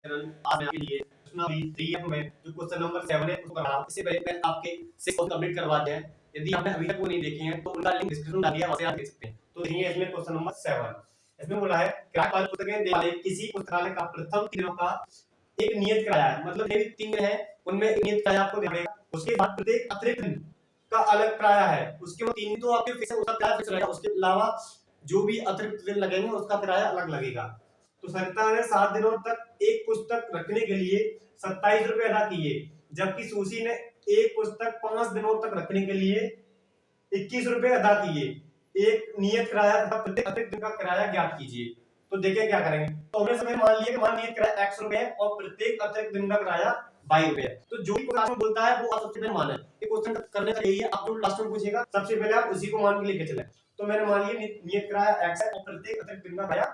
आज मैं आपके लिए अपना भी 3M में जो क्वेश्चन नंबर 7 है उसको करा रहा हूं। इससे पहले मैंने आपके 6 क्वेश्चन कंप्लीट करवा दिया है। यदि आपने अभी तक वो नहीं देखे हैं तो उनका लिंक डिस्क्रिप्शन में डाल दिया है, वहां से आप देख सकते हैं। तो देखिए इसमें क्वेश्चन नंबर 7 इसमें बोला है किराए पर पुस्तकें देने वाले किसी पुस्तकालय का प्रथम 3 दिनों का एक नियत किराया है। मतलब ये 3 दिन है उनमें एक नियत किराया आपको देना पड़ेगा। उसके बाद प्रत्येक अतिरिक्त दिन का अलग किराया है। उसके बाद 3 दिन तो आपके फिक्स है, उसका किराया फिक्स रहेगा। उसके अलावा जो भी अतिरिक्त दिन लगेंगे उसका किराया अलग लगेगा। तो सरकार ने 7 दिनों तक एक पुस्तक रखने के लिए 27 रुपए अदा किए, जबकि सुशी ने एक पुस्तक 5 दिनों तक रखने के लिए 21 रुपए अदा किए। एक नियत किराया तथा प्रत्येक अतिरिक्त दिन का किराया ज्ञात कीजिए। तो देखिए क्या करेंगे। तो हमने समय मान लिया कि मान नियत किराया x रुपए है और प्रत्येक अतिरिक्त दिन का किराया 22 रुपए है। तो जो भी क्वेश्चन बोलता है वो आप सबसे पहले माने। ये क्वेश्चन करने का यही है, आप जो लास्ट में पूछेगा सबसे पहले आप उसी को मान के लेके चले। तो मैंने मान लिया नियत किराया x है और प्रत्येक अतिरिक्त दिन का किराया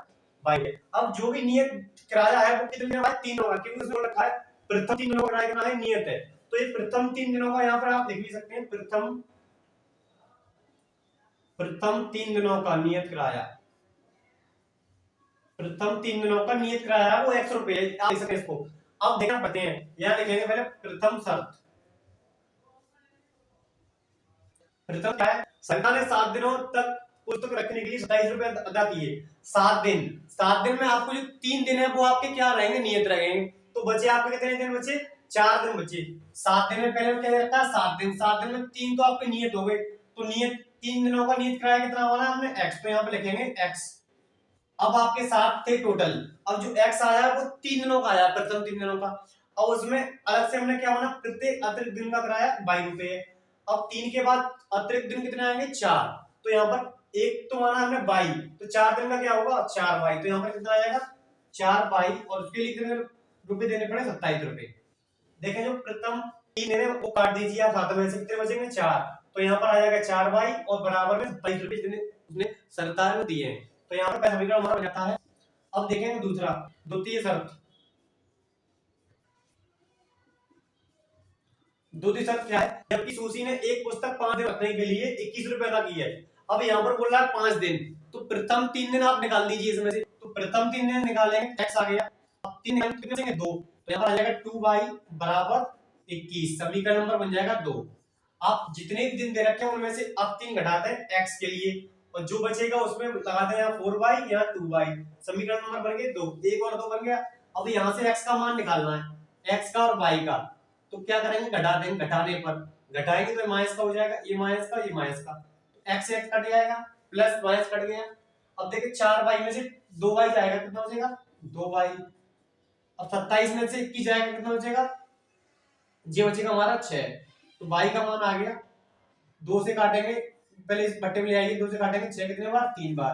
22 है। अब जो भी नियत किराया है वो कितने दिनों का है? 3 होगा, क्योंकि उसमें रखा है प्रथम 3 दिनों का किराया कितना है, नियत है। तो ये प्रथम 3 दिनों का यहाँ पर आप देख भी सकते हैं। प्रथम 3 दिनों का नियत किराया, प्रथम 3 दिनों का नियत किराया है वो 100 रुपए है। आप देख सकते हैं इसको। अब देखना पड़ते हैं, यहाँ लिखेंगे पहले प्रथम शर्त। प्रथम क्या है? सरकार ने 7 दिनों तक पुस्तक रखने के लिए 27 रुपए अदा किए। 7 दिन में आपको जो 3 दिन है वो आपके क्या रहेंगे, नियत रहेंगे। तो बचे आपके कितने दिन बचे? 4 दिन बचे। 7 दिन में पहले क्या रहता है? 7 दिन में 3 तो आपके नियत हो गए। तो नियत 3 दिनों का नियत किराया कितना होना है हमने x, तो यहाँ पे लिखेंगे x। अब आपके 7 थे टोटल। अब जो x आया वो 3 दिनों का आया, प्रथम 3 दिनों का। अब उसमें अलग से हमने क्या माना, प्रत्येक अतिरिक्त दिन का किराया 22 रुपए है। अब 3 के बाद अतिरिक्त दिन कितने आएंगे? 4। तो यहाँ पर एक तो माना हमने 22, तो 4 दिन का क्या होगा? 4 22। तो यहाँ पर कितना आ जाएगा? 4 22 और उसके लिए कितने रुपए देने पड़े? 27 रुपए। देखें जो प्रथम 3 है वो काट दीजिए आप, हाथ में से कितने बचेंगे? 4। तो यहाँ पर आ जाएगा 4 22 और बराबर में 27 रुपए जितने उसने सरकार ने दिए हैं। तो यहाँ पर समीकरण हमारा बन जाता है। अब देखेंगे दूसरा, द्वितीय शर्त। द्वितीय शर्त क्या है? जबकि सुशी ने एक पुस्तक 5 दिन रखने के लिए 21 रुपए अदा किए है। अब यहाँ पर बोल रहा है 5 दिन, तो प्रथम 3 दिन आप निकाल दीजिए इसमें से। तो प्रथम 3 दिन निकालेंगे, x आ गया। अब 3 निकालेंगे कितने बचेंगे? 2। तो यहाँ पर आ जाएगा 2 बाई बराबर 21। समीकरण नंबर बन जाएगा 2। आप जितने भी दिन दे रखे हैं उनमें से अब 3 घटा दें x के लिए, और जो बचेगा उसमें लगा दें यहाँ 4 बाई यहाँ 2 बाई। समीकरण नंबर बन गए 2। 1 और 2 बन गया। अब यहाँ से x का मान निकालना है, x का और y का। तो क्या करेंगे? घटा देंगे। घटाने पर घटाएंगे तो माइनस का हो जाएगा, ये माइनस का ये माइनस का, तो x से x कट जाएगा, प्लस माइनस कट गया। अब देखिए 4 बाई में से 2 बाई जाएगा, कितना बचेगा? 2 बाई। अब 27 में से 21 जाएगा, कितना बचेगा? ये बचेगा हमारा 6। तो बाई का मान आ गया। 2 से काटेंगे, पहले इस बट्टे में ले आइए, 2 से काटेंगे 6 कितने बार? 3 बार।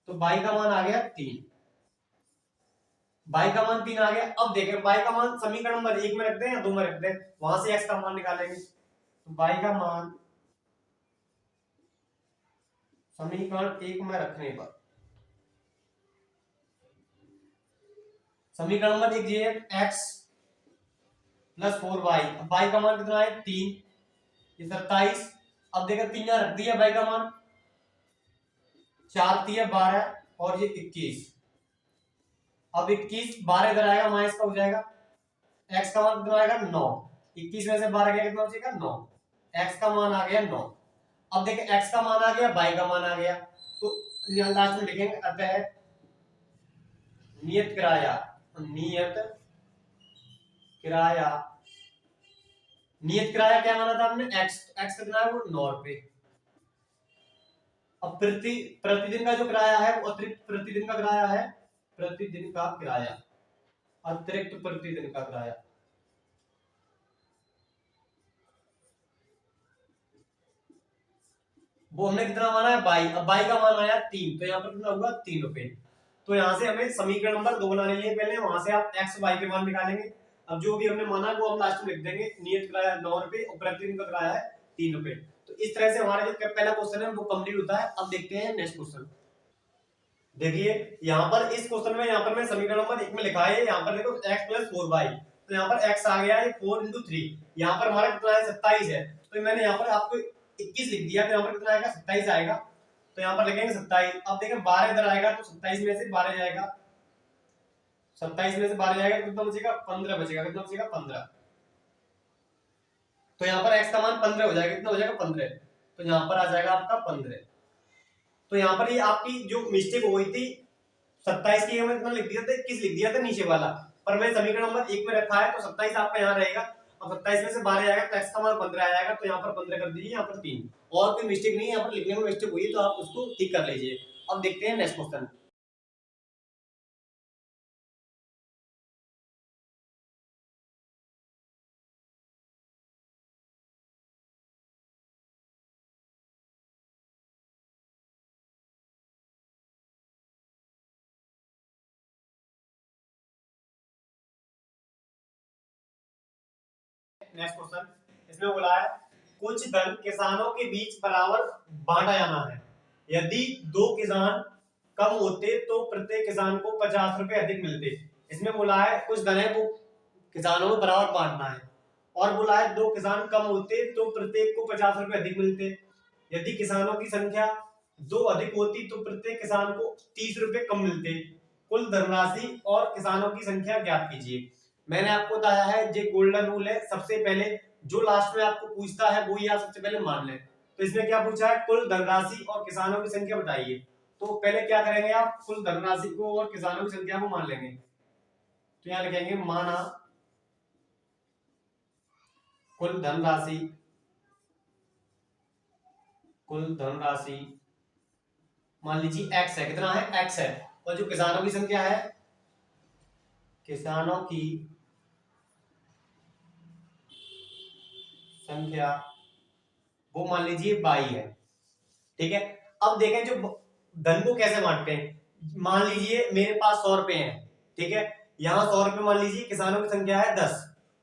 तो बाई का मान आ गया 3। बाई का मान 3 आ गया। अब देखें बाई का मान समीकरण नंबर 1 में रख दें या 2 में रख दें, वहां से x का मान निकालेंगे। तो बाई का मान समीकरण 1 में रखने पर, समीकरण नंबर 1 ये x प्लस 4y। अब बाई का मान कितना है? 3, ये 27। अब देखो 3 यहाँ रख दिया, बाई का मान 4 3 12 और ये 21। अब 21 12 इधर आएगा, माइनस का हो जाएगा। x का मान कितना आएगा? 9। 21 में से 12 गया, कितना बचेगा? 9। x का मान आ गया 9। अब देखिए x का मान आ गया, y का मान आ गया। तो लास्ट में लिखेंगे अतः नियत किराया, नियत किराया, नियत किराया क्या माना था हमने? x कितना है? वो 9 रुपए। अब प्रतिदिन का जो किराया है वो अतिरिक्त प्रतिदिन का किराया है, प्रतिदिन का किराया, अतिरिक्त प्रतिदिन का किराया। वो हमने कितना माना है? 22। अब 22 का मान आया 3, तो यहाँ पर कितना होगा? 3 रुपए। तो यहाँ से हमें समीकरण नंबर 2 बनाने लिए पहले वहां से आप x y के मान निकालेंगे। अब जो भी हमने माना वो हम लास्ट में लिख देंगे। नियत किराया 9 रुपए और प्रतिदिन का किराया है 3 रुपए। तो इस तरह से हमारा जो पहला क्वेश्चन है वो कंप्लीट होता है। अब देखते हैं नेक्स्ट क्वेश्चन। देखिए यहाँ पर इस क्वेश्चन में, यहाँ पर मैं समीकरण नंबर 1 में लिखा है, यहाँ पर देखो x प्लस 4y। तो यहाँ पर x आ गया है 4 × 3। यहाँ पर हमारा कितना है? 27 है। तो मैंने यहाँ पर आपको 21 लिख दिया, तो यहाँ पर कितना आएगा? 27 आएगा। तो यहाँ पर लिखेंगे 27। अब देखें 12 इधर आएगा, तो 27 में से 12 जाएगा, 27 में से 12 जाएगा तो कितना बचेगा, 15 बचेगा। कितना बचेगा, 15। तो यहाँ पर x का मान 15 हो जाएगा। कितना हो जाएगा, 15। तो यहाँ पर आ जाएगा आपका 15। तो यहाँ पर ये आपकी जो मिस्टेक हो गई थी, 27 की हमने कितना लिख दिया था, 21 लिख दिया था नीचे वाला, पर मैं समीकरण नंबर 1 में रखा है, तो 27 आपका यहाँ रहेगा। अब 27 में से 12 जाएगा तो x का मान 15 आ जाएगा। तो यहाँ पर 15 कर दीजिए, यहाँ पर 3। और कोई मिस्टेक नहीं है, यहाँ पर लिखने में मिस्टेक हुई तो आप उसको ठीक कर लीजिए। अब देखते हैं नेक्स्ट क्वेश्चन। नेक्स्ट क्वेश्चन इसमें बोला है कुछ धन किसानों के बीच बराबर बांटा जाना है। यदि 2 किसान कम होते तो प्रत्येक किसान को 50 रुपए अधिक मिलते। इसमें बोला है कुछ धन है वो किसानों में बराबर बांटना है, और बोला है 2 किसान कम होते तो प्रत्येक को 50 रुपए अधिक मिलते। यदि किसानों की संख्या 2 अधिक होती तो प्रत्येक किसान को 30 रुपए कम मिलते। कुल धनराशि और किसानों की संख्या ज्ञात कीजिए। मैंने आपको बताया है ये गोल्डन रूल है, सबसे पहले जो लास्ट में आपको पूछता है वो ही आप सबसे पहले मान लें। तो इसमें क्या पूछा है, कुल धनराशि और किसानों की संख्या बताइए। तो पहले क्या करेंगे आप, कुल धनराशि को और किसानों की संख्या को मान लेंगे। तो यहाँ लिखेंगे माना कुल धनराशि, कुल धनराशि मान लीजिए x है। कितना है, x है। और जो किसानों की संख्या है, किसानों की संख्या वो मान लीजिए 22 है। ठीक है। अब देखें जो धन को कैसे बांटते हैं। मान लीजिए मेरे पास 100 रुपए हैं, ठीक है। यहाँ 100 रुपए मान लीजिए, किसानों की संख्या है 10,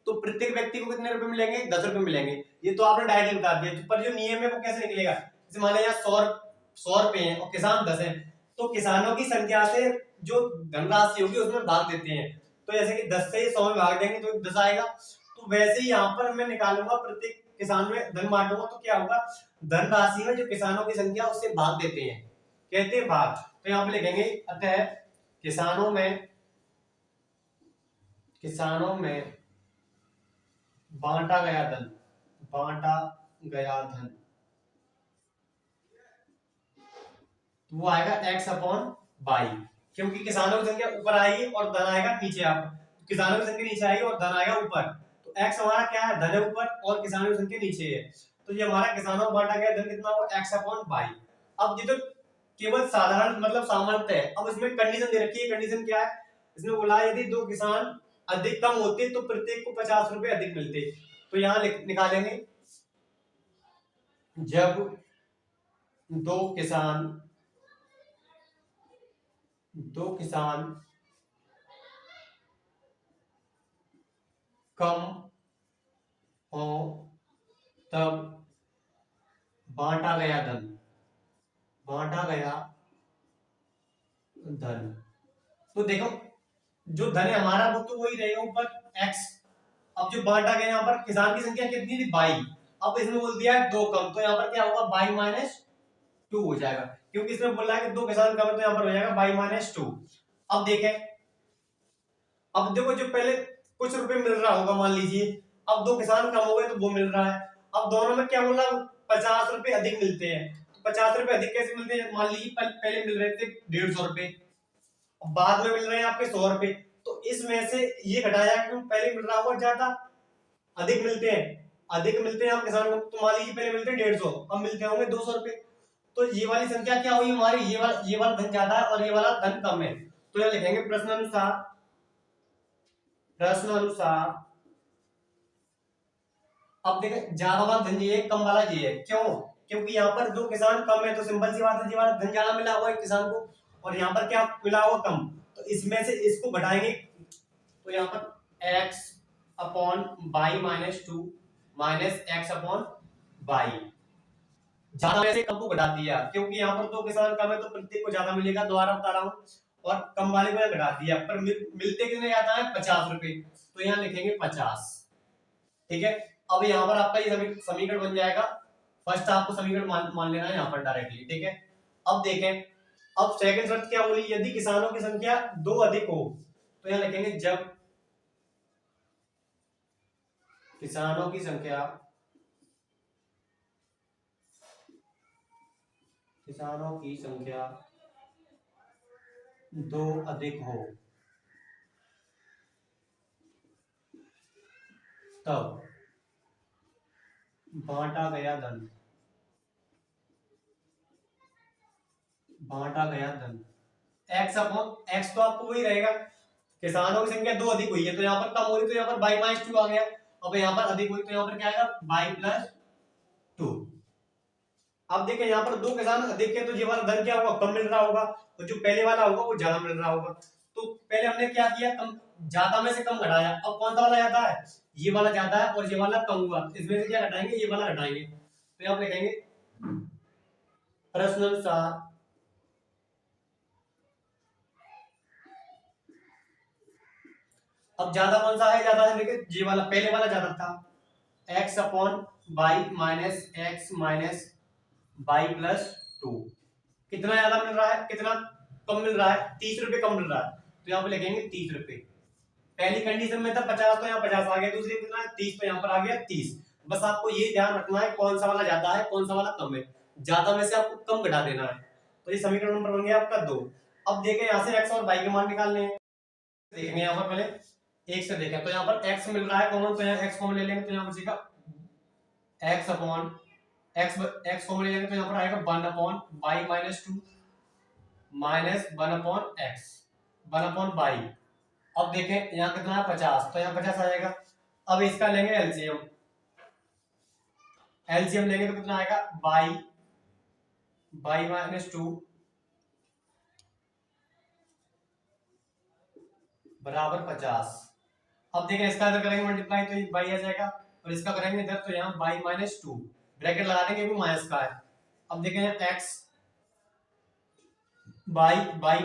तो प्रत्येक व्यक्ति को कितने रुपए मिलेंगे, 10 रुपए मिलेंगे। ये तो आपने डायरेक्टली बता दिया, पर जो नियम है वो कैसे निकलेगा। जैसे मान लिया 100 रुपए हैं और किसान 10 है, तो किसानों की संख्या से जो धनराशि होगी उसमें भाग देते हैं। तो जैसे कि 10 से 100 में भाग देंगे तो 10 आएगा। तो वैसे ही यहाँ पर मैं निकालूंगा, प्रत्येक किसान में धन बांटूंगा तो क्या होगा, धनराशि में जो किसानों की संख्या उससे भाग देते हैं, कहते हैं भाग। तो यहाँ पे लिखेंगे अतः किसानों में बांटा गया धन, बांटा गया धन तो वो आएगा x/22, क्योंकि किसानों की संख्या ऊपर आएगी और धन आएगा नीचे। आप किसानों की संख्या नीचे आएगी और धन आएगा ऊपर, तो x हमारा क्या है, धन है ऊपर और किसानों की संख्या नीचे है। तो ये हमारा किसानों में बांटा गया धन कितना हुआ, x/22। अब ये तो केवल साधारण मतलब सामान्य है। अब इसमें कंडीशन दे रखी है। कंडीशन क्या है, इसमें बोला है यदि 2 किसान अधिक कम होते तो प्रत्येक को 50 रुपए अधिक मिलते। तो यहाँ निकालेंगे जब 2 किसान कम हो तब बांटा गया धन, बांटा गया धन। तो देखो जो धन है हमारा वो तो वही रहेगा ऊपर x। अब जो बांटा गया यहाँ पर किसान की संख्या कितनी थी, 22। अब इसमें बोल दिया है 2 कम, तो यहाँ पर क्या होगा, 22-2 हो जाएगा, क्योंकि इसमें बोला है कि 2 किसान कम है, तो यहाँ पर हो जाएगा 22-2। अब देखें, अब देखो जो पहले कुछ रुपए मिल रहा होगा मान लीजिए, अब 2 किसान कम हो गए तो वो मिल रहा है। अब दोनों में क्या बोल रहा है, 50 रुपए अधिक मिलते हैं। तो 50 रुपए अधिक कैसे मिलते हैं, मान लीजिए पहले मिल रहे थे 150 रुपए, बाद में मिल रहे हैं आपके 100 रुपए। तो इसमें से ये घटाया क्यों, पहले मिल रहा होगा ज्यादा, अधिक मिलते हैं आप किसानों को। तो मान लीजिए पहले मिलते हैं 150, अब मिलते होंगे 200 रुपए। तो ये वाली संख्या क्या हुई हमारी, ये वाला धन ज्यादा है और ये वाला धन कम है। तो यह लिखेंगे प्रश्नानुसार अब देखें ज्यादा वाला धन ये है, कम वाला ये है। क्यों, क्योंकि यहाँ पर 2 किसान कम है, तो सिंपल सी बात है ये वाला धन ज्यादा मिला हुआ है किसान को, और यहाँ पर क्या मिला हुआ कम। तो इसमें से इसको घटाएंगे, तो यहाँ पर x/22 माइनस x/22, ज्यादा में से कम को घटा दिया, क्योंकि यहाँ पर 2 किसान कम है तो प्रत्येक को ज्यादा मिलेगा, दोबारा बता रहा हूँ। और कम वाले को घटा दिया, पर मिलते कितने जाता है, 50 रुपए। तो यहाँ लिखेंगे 50। ठीक है। अब यहाँ पर आपका ये समीकरण बन जाएगा। फर्स्ट आपको समीकरण मान लेना है यहाँ पर डायरेक्टली। ठीक है। अब देखें, अब सेकंड शर्त क्या बोली, यदि किसानों की संख्या 2 अधिक हो तो यहाँ लिखेंगे जब किसानों की संख्या दो अधिक हो तब बांटा गया धन एक्स अपॉन एक्स तो आपको वही रहेगा, किसानों की संख्या दो अधिक हुई है तो यहाँ पर कम हो रही तो यहाँ पर बाई माइनस टू आ गया। अब यहाँ पर अधिक हुई तो यहाँ पर क्या आएगा बाई प्लस टू। अब देखिए यहाँ पर दो किसान अधिक है तो ये वाला धन क्या होगा कम मिल रहा होगा, तो जो पहले वाला होगा वो ज्यादा मिल रहा होगा। तो पहले हमने क्या किया कम ज्यादा में से कम घटाया, अब कौन सा वाला ज्यादा है, ये वाला ज्यादा है और ये वाला कम हुआ, इसमें से क्या घटाएंगे ये वाला घटाएंगे। तो यहाँ पे लिखेंगे प्रश्नानुसार अब ज्यादा कौन सा है, ज्यादा है देखिए ये वाला पहले वाला ज्यादा था, x upon by minus x minus by plus two. कितना ज्यादा मिल रहा है कितना कम मिल रहा है, 30 रुपए कम मिल रहा है तो यहाँ पे लिखेंगे 30 रुपए। पहली कंडीशन में था 50 तो यहाँ 50 आ गया, दूसरी कितना है 30 तो यहाँ पर आ गया 30। बस आपको ये ध्यान रखना है कौन सा वाला ज्यादा है कौन सा वाला कम है, ज्यादा में से आपको कम घटा देना है। तो ये समीकरण नंबर बन गया आपका 2। अब देखें यहाँ से x और y के मान निकालने हैं, देखेंगे यहाँ पर पहले एक से देखें तो यहाँ पर x मिल रहा है कॉमन तो यहाँ x कॉमन ले लेंगे तो यहाँ बचेगा x अपॉन x कॉमन ले लेंगे तो यहाँ पर आएगा 1 upon by minus two minus 1 upon x 1 upon by. अब देखें यहाँ कितना है 50 तो यहाँ 50 आ जाएगा। अब इसका लेंगे एलसीएम, एलसीएम लेंगे तो कितना आएगा बाई माइनस टू बराबर 50। अब देखें इसका इधर करेंगे मल्टीप्लाई तो ये बाई आ जाएगा और इसका करेंगे इधर तो यहाँ बाई माइनस टू ब्रैकेट लगा देंगे भी माइनस का है। अब देखें x बाई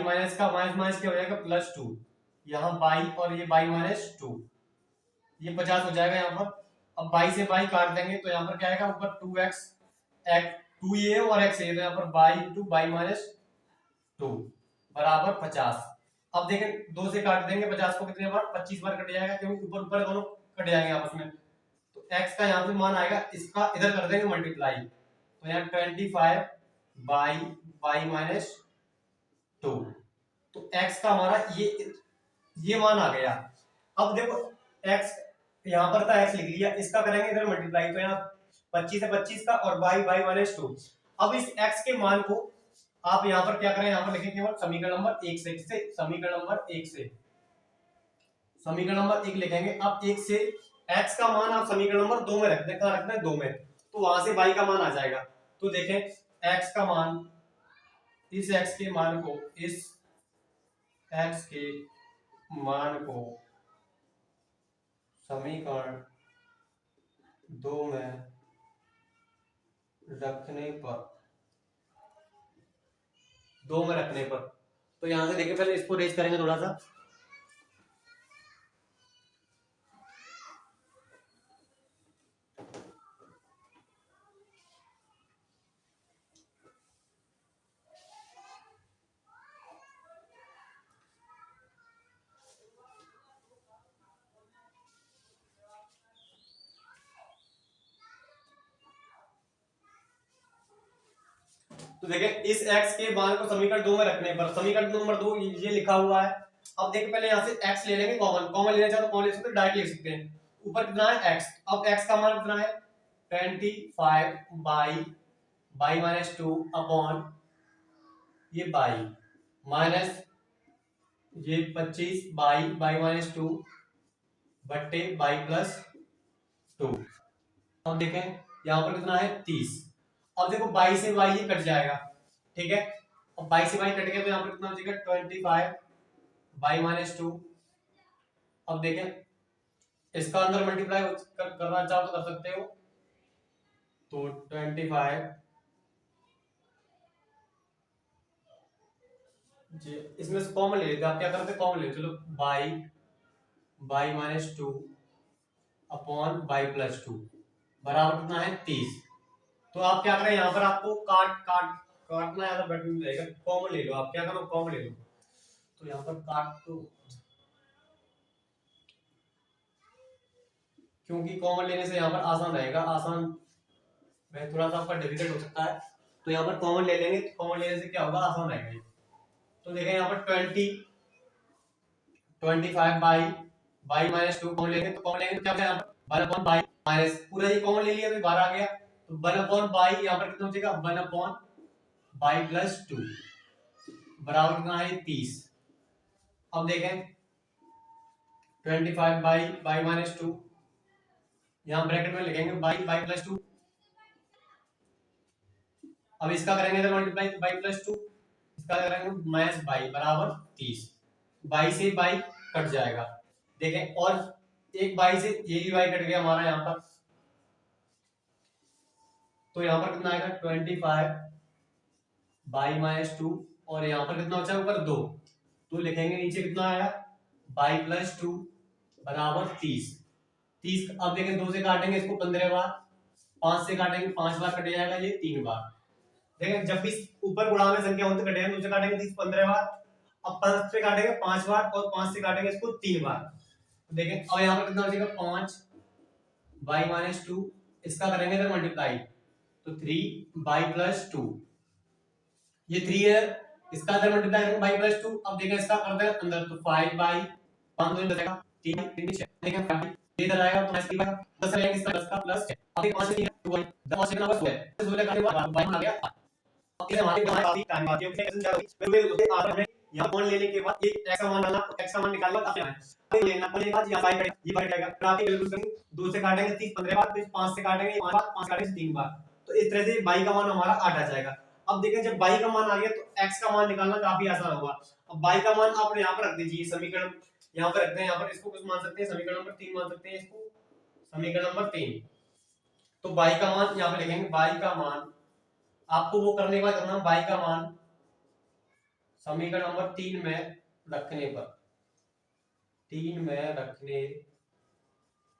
माइनस का माइनस माइनस क्या हो जाएगा प्लस टू, यहाँ बाई और ये बाई माइनस टू ये 50 हो जाएगा यहाँ पर। अब बाई से बाई काट देंगे तो यहाँ पर क्या आएगा ऊपर 2x टू ये और x ये तो यहाँ पर by into by minus two बराबर 50। अब देखें 2 से काट देंगे 50 को कितने बार 25 बार कट जाएगा क्योंकि ऊपर ऊपर दोनों कट जाएंगे आपस में। तो x का यहाँ पे मान आएगा इसका इधर कर देंगे मल्टीप्लाई तो यहाँ 25 बाई माइनस टू। तो x का हमारा ये मान आ गया। अब देखो x यहाँ पर था x लिख लिया, इसका करेंगे इधर मल्टीप्लाई तो यहाँ 25 से 25 का और बाई माइनस टू। अब इस x के मान को आप यहाँ पर क्या करें, यहाँ पर लिखें केवल समीकरण नंबर 1 से समीकरण नंबर 1 लिखेंगे। अब 1 से x का मान आप समीकरण नंबर 2 में रखते हैं, कहाँ रखना है 2 में, तो वहां से y का मान आ जाएगा। तो देखें x का मान इस x के मान को समीकरण 2 में रखने पर तो यहां से देखिए पहले इसको रेज करेंगे थोड़ा सा। तो देखिए इस x के मान को समीकरण 2 में रखने पर समीकरण नंबर 2 ये लिखा हुआ है। अब देखिए पहले यहाँ से x ले लेंगे कॉमन लेना चाहो तो कॉमन ले सकते हैं, डायरेक्ट लिख सकते हैं। ऊपर कितना है x, अब x का मान कितना है 25 बाई माइनस टू अपॉन ये बाई माइनस ये 25 बाई माइनस टू बट्टे बाई प्लस टू। अब देखें यहाँ पर कितना है 30। अब देखो बाई से बाई ये कट जाएगा, ठीक है। अब बाई से बाई कट गया तो यहाँ पर कितना बचेगा 25 बाई माइनस टू। अब देखें इसका अंदर मल्टीप्लाई करना चाहो तो कर सकते हो, तो 25 जी इसमें से कॉमन ले लेते आप क्या करते कॉमन ले चलो by minus two upon by plus two बराबर कितना है 30। तो आप क्या करें यहाँ पर आपको काटना है बेटर नहीं रहेगा, कॉमन ले लो आप क्या करो कॉमन ले लो। तो यहाँ पर काट तो क्योंकि कॉमन लेने से यहाँ पर आसान रहेगा, आसान वह थोड़ा सा आपका डिफिकल्ट हो सकता है, तो यहाँ पर कॉमन ले लेंगे, कॉमन लेने से क्या होगा, आसान रहेगा ये। तो देखें यहाँ पर 25 बाई माइनस 2 कॉमन लेंगे, तो कॉमन लेंगे तो क्या बचा यहाँ पर 1 अपॉन बाई माइनस, पूरा ये कॉमन ले लिया तो 12 आ गया, तो 1 अपॉन बाई यहाँ पर कितना बचेगा, 1 अपॉन बाई प्लस 2 बराबर कितना है 30। अब देखें 25 बाई माइनस 2, यहाँ ब्रैकेट में लिखेंगे बाई प्लस 2। अब इसका करेंगे तो मल्टीप्लाई बाई प्लस 2, इसका करेंगे माइनस बाई बराबर 30। बाई से बाई कट जाएगा, देखें, और एक बाई से ये भी बाई कट गया हमारा यहाँ पर, तो यहाँ पर कितना आएगा 25 बाई माइनस 2, और यहाँ पर कितना बचा ऊपर 2, तो लिखेंगे नीचे कितना आया बाई प्लस 2 बराबर 30। अब देखें 2 से काटेंगे इसको 15 बार, 5 से काटेंगे 5 बार कट जाएगा, ये 3 बार। देखें जब भी ऊपर गुणा में संख्या होती कटेगा, 2 से काटेंगे 30 15 बार, अब 5 से काटेंगे 5 बार, और 5 से काटेंगे इसको 3 बार। तो देखें अब यहाँ पर कितना बचेगा 5 बाई माइनस 2, इसका करेंगे तो मल्टीप्लाई, तो 3 बाई प्लस 2, ये 3 है, इसका अंदर मल्टीप्लाई करेंगे बाई प्लस 2। अब देखें इसका कर दें अंदर, तो 5 बाई 5 दो बचेगा 3 3 6, देखें 5 इधर आएगा तो माइनस 3 बाई 10 रहेगा, इसका 10 का प्लस 6, अब ये 5 से 3 2 10 से कितना बच 16 का बाई आ गया। अब ये हमारे काफी टाइम आती है, कैसे क्या होगी आपने यहां कौन लेने के बाद एक x का मान डालना, x का मान निकालना, अब यहाँ लेना पड़ेगा, बाद यहां बाई ये बाई जाएगा, फिर आप कैलकुलेट करेंगे 2 से काटेंगे 30 15 बार, फिर 5 से काटेंगे 5 बार, 5 से काटेंगे 3 बार, तो इस तरह से बाई का मान हमारा 8 आ जाएगा। अब देखें जब बाई का मान आ गया तो x का मान निकालना काफी आसान होगा। अब बाई का मान आप यहाँ पर रख दीजिए, समीकरण यहाँ पर रखते हैं, यहाँ पर इसको कुछ मान सकते हैं, समीकरण नंबर 3 मान सकते हैं इसको, समीकरण नंबर 3। तो बाई का मान यहाँ पे लिखेंगे, बाई का मान आपको वो करने के बाद करना, बाई का मान समीकरण नंबर 3 में रखने पर, 3 में रखने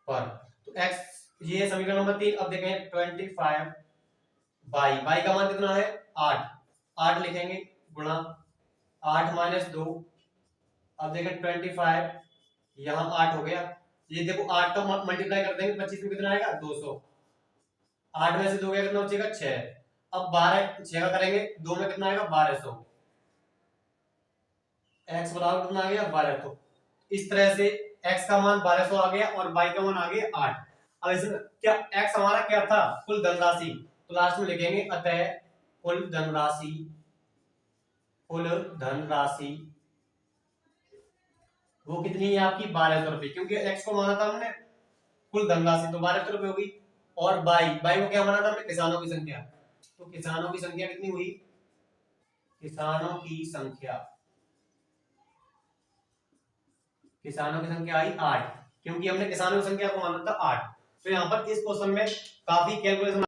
पर, तो x ये समीकरण नंबर 3। अब देखें 25 बाई का मान कितना है 8, 8 लिखेंगे गुणा 8 माइनस 2, अब देखें 25 यहाँ 8 हो गया, ये देखो 8 का मल्टीप्लाई कर देंगे 25 में कितना आएगा 200, 8 में से 2 गया कितना बचेगा 6, अब 12 6 का करेंगे 2 में कितना आएगा 1200, x बराबर कितना आ गया 12। तो इस तरह से x का मान 1200 आ गया और y का मान आ गया 8। अब इसमें क्या x हमारा क्या था कुल धनराशि, तो लास्ट में लिखेंगे अतः कुल धनराशि वो कितनी है आपकी 1200 रुपए, क्योंकि x को माना था हमने कुल धनराशि तो 1200 रुपए होगी, और बाई को क्या माना था हमने किसानों की संख्या, तो किसानों की संख्या कितनी हुई, किसानों की संख्या आई 8, क्योंकि हमने किसानों की संख्या को माना था 8। तो यहाँ पर इस क्वेश्चन में काफी कैलकुलेशन